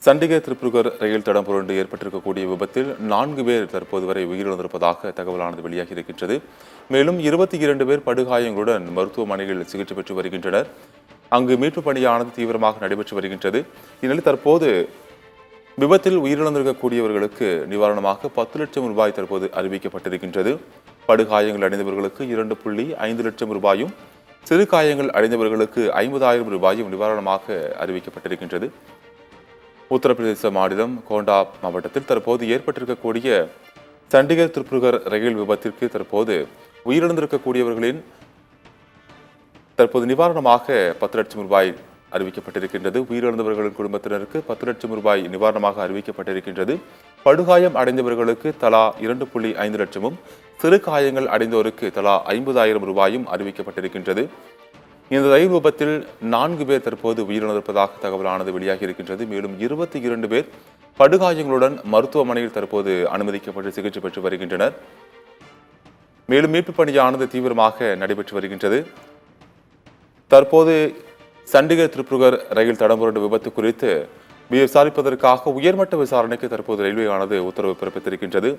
சண்டிகர் திருப்புகர் ரயில் தடம் புரண்டு ஏற்பட்டிருக்கக்கூடிய விபத்தில் 4 பேர் தற்போது வரை உயிரிழந்திருப்பதாக தகவலானது வெளியாகி இருக்கின்றது. மேலும் 22 பேர் படுகாயங்களுடன் மருத்துவமனைகளில் சிகிச்சை பெற்று வருகின்றனர். அங்கு மீட்பு பணியானது தீவிரமாக நடைபெற்று வருகின்றது. இந்நிலையில் தற்போது விபத்தில் உயிரிழந்திருக்கக்கூடியவர்களுக்கு நிவாரணமாக 10 லட்சம் ரூபாய் தற்போது அறிவிக்கப்பட்டிருக்கின்றது. படுகாயங்கள் அடைந்தவர்களுக்கு 2.5 லட்சம் ரூபாயும், சிறு காயங்கள் அடைந்தவர்களுக்கு 50,000 ரூபாயும் நிவாரணமாக அறிவிக்கப்பட்டிருக்கின்றது. உத்தரப்பிரதேச மாநிலம் கோண்டா மாவட்டத்தில் தற்போது ஏற்பட்டிருக்கக்கூடிய சண்டிகர் திருப்புகர் ரயில் விபத்திற்கு தற்போது உயிரிழந்திருக்கக்கூடியவர்களின் தற்போது நிவாரணமாக 10 லட்சம் ரூபாய் அறிவிக்கப்பட்டிருக்கின்றது. உயிரிழந்தவர்களின் குடும்பத்தினருக்கு 10 லட்சம் ரூபாய் நிவாரணமாக அறிவிக்கப்பட்டிருக்கின்றது. படுகாயம் அடைந்தவர்களுக்கு தலா 2.5 லட்சமும், சிறு காயங்கள் அடைந்தோருக்கு தலா 50,000 ரூபாயும் அறிவிக்கப்பட்டிருக்கின்றது. இந்த ரயில் விபத்தில் 4 பேர் தற்போது உயிரிழந்திருப்பதாக தகவலானது வெளியாகி இருக்கின்றது. மேலும் 22 பேர் படுகாயங்களுடன் மருத்துவமனையில் தற்போது அனுமதிக்கப்பட்டு சிகிச்சை பெற்று வருகின்றனர். மேலும் மீட்பு பணியானது தீவிரமாக நடைபெற்று வருகின்றது. தற்போது சண்டிகர் திருப்புகர் ரயில் தடம் புரண்டு விபத்து குறித்து விசாரிப்பதற்காக உயர்மட்ட விசாரணைக்கு தற்போது ரயில்வே ஆனது உத்தரவு பிறப்பித்திருக்கின்றது.